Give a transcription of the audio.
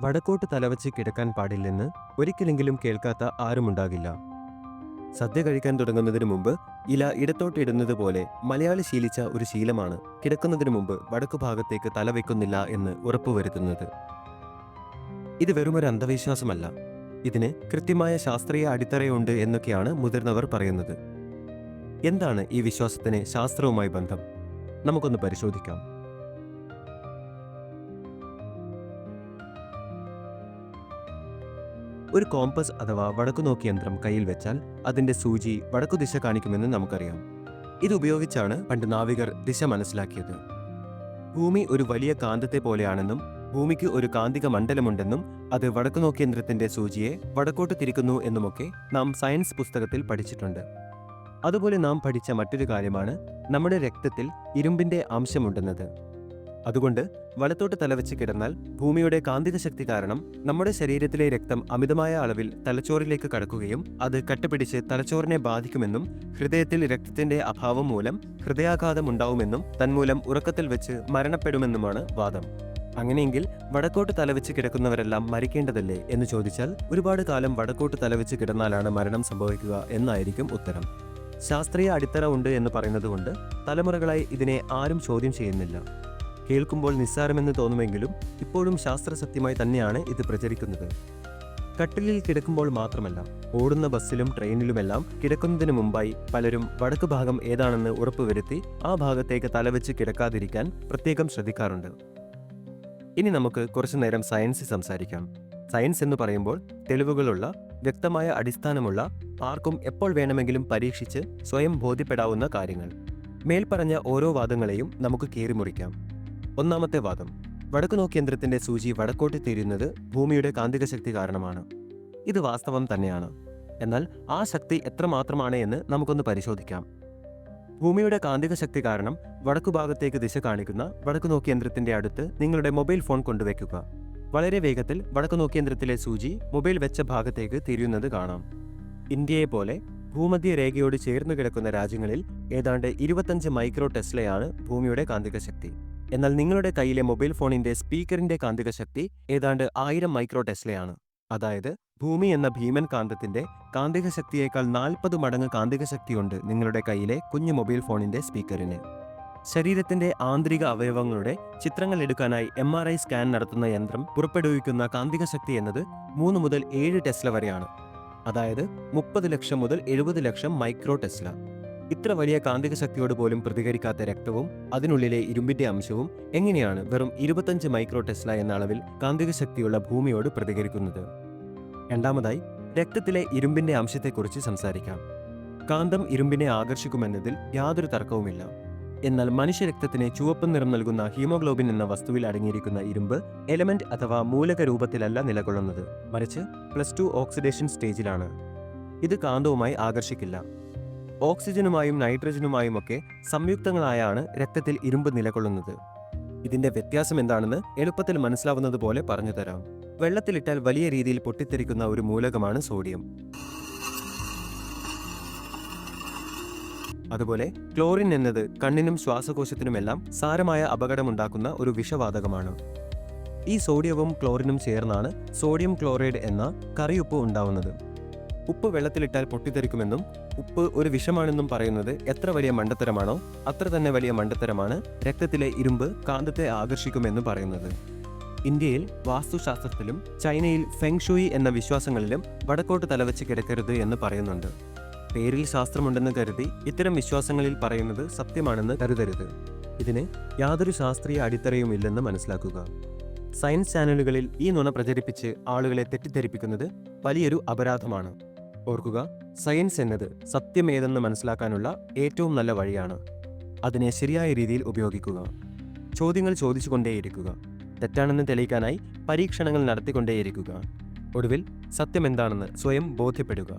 വടക്കോട്ട് തലവച്ച് കിടക്കാൻ പാടില്ലെന്ന് ഒരിക്കലെങ്കിലും കേൾക്കാത്ത ആരുമുണ്ടാകില്ല. സദ്യ കഴിക്കാൻ തുടങ്ങുന്നതിന് മുമ്പ് ഇല ഇടത്തോട്ട് ഇടുന്നത് പോലെ മലയാളി ശീലിച്ച ഒരു ശീലമാണ് കിടക്കുന്നതിന് മുമ്പ് വടക്കു ഭാഗത്തേക്ക് തലവെക്കുന്നില്ല എന്ന് ഉറപ്പുവരുത്തുന്നത്. ഇത് വെറുമൊരു അന്ധവിശ്വാസമല്ല, ഇതിന് കൃത്യമായ ശാസ്ത്രീയ അടിത്തറയുണ്ട് എന്നൊക്കെയാണ് മുതിർന്നവർ പറയുന്നത്. എന്താണ് ഈ വിശ്വാസത്തിന് ശാസ്ത്രവുമായി ബന്ധം? നമുക്കൊന്ന് പരിശോധിക്കാം. ഒരു കോമ്പസ് അഥവാ വടക്കുനോക്കി യന്ത്രം കയ്യിൽ വെച്ചാൽ അതിന്റെ സൂചി വടക്കു ദിശ കാണിക്കുമെന്ന് നമുക്കറിയാം. ഇതുപയോഗിച്ചാണ് പണ്ട് നാവികർ ദിശ മനസ്സിലാക്കിയത്. ഭൂമി ഒരു വലിയ കാന്തത്തെ പോലെയാണെന്നും ഭൂമിക്ക് ഒരു കാന്തിക മണ്ഡലമുണ്ടെന്നും അത് വടക്കുനോക്കി യന്ത്രത്തിന്റെ സൂചിയെ വടക്കോട്ട് തിരിക്കുന്നു എന്നുമൊക്കെ നാം സയൻസ് പുസ്തകത്തിൽ പഠിച്ചിട്ടുണ്ട്. അതുപോലെ നാം പഠിച്ച മറ്റൊരു കാര്യമാണ് നമ്മുടെ രക്തത്തിൽ ഇരുമ്പിന്റെ അംശമുണ്ടെന്നത്. അതുകൊണ്ട് വലത്തോട്ട് തലവെച്ച് കിടന്നാൽ ഭൂമിയുടെ കാന്തിക ശക്തി കാരണം നമ്മുടെ ശരീരത്തിലെ രക്തം അമിതമായ അളവിൽ തലച്ചോറിലേക്ക് കടക്കുകയും അത് കട്ടപിടിച്ച് തലച്ചോറിനെ ബാധിക്കുമെന്നും ഹൃദയത്തിൽ രക്തത്തിന്റെ അഭാവം മൂലം ഹൃദയാഘാതം ഉണ്ടാവുമെന്നും തന്മൂലം ഉറക്കത്തിൽ വെച്ച് മരണപ്പെടുമെന്നുമാണ് വാദം. അങ്ങനെയെങ്കിൽ വടക്കോട്ട് തലവെച്ച് കിടക്കുന്നവരെല്ലാം മരിക്കേണ്ടതല്ലേ എന്ന് ചോദിച്ചാൽ ഒരുപാട് കാലം വടക്കോട്ട് തലവെച്ച് കിടന്നാലാണ് മരണം സംഭവിക്കുക എന്നായിരിക്കും ഉത്തരം. ശാസ്ത്രീയ അടിത്തറ ഉണ്ട് എന്ന് പറയുന്നത് കൊണ്ട് തലമുറകളായി ഇതിനെ ആരും ചോദ്യം ചെയ്യുന്നില്ല. കേൾക്കുമ്പോൾ നിസ്സാരമെന്ന് തോന്നുമെങ്കിലും ഇപ്പോഴും ശാസ്ത്രസത്യമായി തന്നെയാണ് ഇത് പ്രചരിക്കുന്നത്. കട്ടിലിൽ കിടക്കുമ്പോൾ മാത്രമല്ല, ഓടുന്ന ബസ്സിലും ട്രെയിനിലുമെല്ലാം കിടക്കുന്നതിന് മുമ്പായി പലരും വടക്ക് ഭാഗം ഏതാണെന്ന് ഉറപ്പുവരുത്തി ആ ഭാഗത്തേക്ക് തലവെച്ച് കിടക്കാതിരിക്കാൻ പ്രത്യേകം ശ്രദ്ധിക്കാറുണ്ട്. ഇനി നമുക്ക് കുറച്ചു നേരം സയൻസ് സംസാരിക്കാം. സയൻസ് എന്ന് പറയുമ്പോൾ തെളിവുകളുള്ള, വ്യക്തമായ അടിസ്ഥാനമുള്ള, ആർക്കും എപ്പോൾ വേണമെങ്കിലും പരീക്ഷിച്ച് സ്വയം ബോധ്യപ്പെടാവുന്ന കാര്യങ്ങൾ. മേൽപ്പറഞ്ഞ ഓരോ വാദങ്ങളെയും നമുക്ക് കീറിമുറിക്കാം. ഒന്നാമത്തെ വാദം, വടക്കുനോക്കി യന്ത്രത്തിന്റെ സൂചി വടക്കോട്ട് തിരിയുന്നത് ഭൂമിയുടെ കാന്തിക ശക്തി കാരണമാണ്. ഇത് വാസ്തവം തന്നെയാണ്. എന്നാൽ ആ ശക്തി എത്രമാത്രമാണ് എന്ന് നമുക്കൊന്ന് പരിശോധിക്കാം. ഭൂമിയുടെ കാന്തിക ശക്തി കാരണം വടക്കുഭാഗത്തേക്ക് ദിശ കാണിക്കുന്ന വടക്കുനോക്കി യന്ത്രത്തിന്റെ അടുത്ത് നിങ്ങളുടെ മൊബൈൽ ഫോൺ കൊണ്ടുവയ്ക്കുക. വളരെ വേഗത്തിൽ വടക്കുനോക്കി യന്ത്രത്തിലെ സൂചി മൊബൈൽ വെച്ച ഭാഗത്തേക്ക് തിരിയുന്നത് കാണാം. ഇന്ത്യയെ പോലെ ഭൂമധ്യ രേഖയോട് ചേർന്ന് കിടക്കുന്ന രാജ്യങ്ങളിൽ ഏതാണ്ട് 25 മൈക്രോ ടെസ്ലയാണ് ഭൂമിയുടെ കാന്തിക ശക്തി. എന്നാൽ നിങ്ങളുടെ കയ്യിലെ മൊബൈൽ ഫോണിന്റെ സ്പീക്കറിന്റെ കാന്തിക ശക്തി ഏതാണ്ട് 1000 മൈക്രോ ടെസ്ലയാണ്. അതായത് ഭൂമി എന്ന ഭീമൻ കാന്തത്തിന്റെ കാന്തിക ശക്തിയേക്കാൾ 40 മടങ്ങ് കാന്തിക ശക്തിയുണ്ട് നിങ്ങളുടെ കയ്യിലെ കുഞ്ഞു മൊബൈൽ ഫോണിന്റെ സ്പീക്കറിന്. ശരീരത്തിന്റെ ആന്തരിക അവയവങ്ങളുടെ ചിത്രങ്ങൾ എടുക്കാനായി MRI സ്കാൻ നടത്തുന്ന യന്ത്രം പുറപ്പെടുവിക്കുന്ന കാന്തിക ശക്തി എന്നത് 3 മുതൽ 7 ടെസ്ല വരെയാണ്. അതായത് 30 ലക്ഷം മുതൽ 70 ലക്ഷം മൈക്രോ ടെസ്ല. ഇത്ര വലിയ കാന്തിക ശക്തിയോട് പോലും പ്രതികരിക്കാത്ത രക്തവും അതിനുള്ളിലെ ഇരുമ്പിന്റെ അംശവും എങ്ങനെയാണ് വെറും 25 മൈക്രോ ടെസ്ല എന്ന അളവിൽ കാന്തിക ശക്തിയുള്ള ഭൂമിയോട് പ്രതികരിക്കുന്നത്? രണ്ടാമതായി, രക്തത്തിലെ ഇരുമ്പിന്റെ അംശത്തെക്കുറിച്ച് സംസാരിക്കാം. കാന്തം ഇരുമ്പിനെ ആകർഷിക്കുമെന്നതിൽ യാതൊരു തർക്കവുമില്ല. എന്നാൽ മനുഷ്യരക്തത്തിന് ചുവപ്പ് നിറം നൽകുന്ന ഹീമോഗ്ലോബിൻ എന്ന വസ്തുവിൽ അടങ്ങിയിരിക്കുന്ന ഇരുമ്പ് എലമെന്റ് അഥവാ മൂലക രൂപത്തിലല്ല നിലകൊള്ളുന്നത്, മറിച്ച് +2 ഓക്സിഡേഷൻ സ്റ്റേജിലാണ്. ഇത് കാന്തവുമായി ആകർഷിക്കില്ല. ഓക്സിജനുമായും നൈട്രജനുമായും ഒക്കെ സംയുക്തങ്ങളായാണ് രക്തത്തിൽ ഇരുമ്പ് നിലകൊള്ളുന്നത്. ഇതിന്റെ വ്യത്യാസം എന്താണെന്ന് എളുപ്പത്തിൽ മനസ്സിലാവുന്നത് പോലെ പറഞ്ഞു തരാം. വെള്ളത്തിലിട്ടാൽ വലിയ രീതിയിൽ പൊട്ടിത്തെറിക്കുന്ന ഒരു മൂലകമാണ് സോഡിയം. അതുപോലെ ക്ലോറിൻ എന്നത് കണ്ണിനും ശ്വാസകോശത്തിനുമെല്ലാം സാരമായ അപകടമുണ്ടാക്കുന്ന ഒരു വിഷവാതകമാണ്. ഈ സോഡിയവും ക്ലോറിനും ചേർന്നാണ് സോഡിയം ക്ലോറൈഡ് എന്ന കറിയുപ്പ് ഉണ്ടാവുന്നത്. ഉപ്പ് വെള്ളത്തിലിട്ടാൽ പൊട്ടിത്തെറിക്കുമെന്നും ഉപ്പ് ഒരു വിഷമാണെന്നും പറയുന്നത് എത്ര വലിയ മണ്ടത്തരമാണോ അത്ര തന്നെ വലിയ മണ്ടത്തരമാണ് രക്തത്തിലെ ഇരുമ്പ് കാന്തത്തെ ആകർഷിക്കുമെന്ന് പറയുന്നത്. ഇന്ത്യയിൽ വാസ്തുശാസ്ത്രത്തിലും ചൈനയിൽ ഫെങ് ഷൂയി എന്ന വിശ്വാസങ്ങളിലും വടക്കോട്ട് തലവെച്ച് കിടക്കരുത് എന്ന് പറയുന്നുണ്ട്. പേരിൽ ശാസ്ത്രമുണ്ടെന്ന് കരുതി ഇത്തരം വിശ്വാസങ്ങളിൽ പറയുന്നത് സത്യമാണെന്ന് കരുതരുത്. ഇതിന് യാതൊരു ശാസ്ത്രീയ അടിത്തറയും ഇല്ലെന്ന് മനസ്സിലാക്കുക. സയൻസ് ചാനലുകളിൽ ഈ നുണ പ്രചരിപ്പിച്ച് ആളുകളെ തെറ്റിദ്ധരിപ്പിക്കുന്നത് വലിയൊരു അപരാധമാണ്. ഓർക്കുക, സയൻസ് എന്നത് സത്യമേതെന്ന് മനസ്സിലാക്കാനുള്ള ഏറ്റവും നല്ല വഴിയാണ്. അതിനെ ശരിയായ രീതിയിൽ ഉപയോഗിക്കുക. ചോദ്യങ്ങൾ ചോദിച്ചുകൊണ്ടേയിരിക്കുക. തെറ്റാണെന്ന് തെളിയിക്കാനായി പരീക്ഷണങ്ങൾ നടത്തിക്കൊണ്ടേയിരിക്കുക. ഒടുവിൽ സത്യമെന്താണെന്ന് സ്വയം ബോധ്യപ്പെടുക.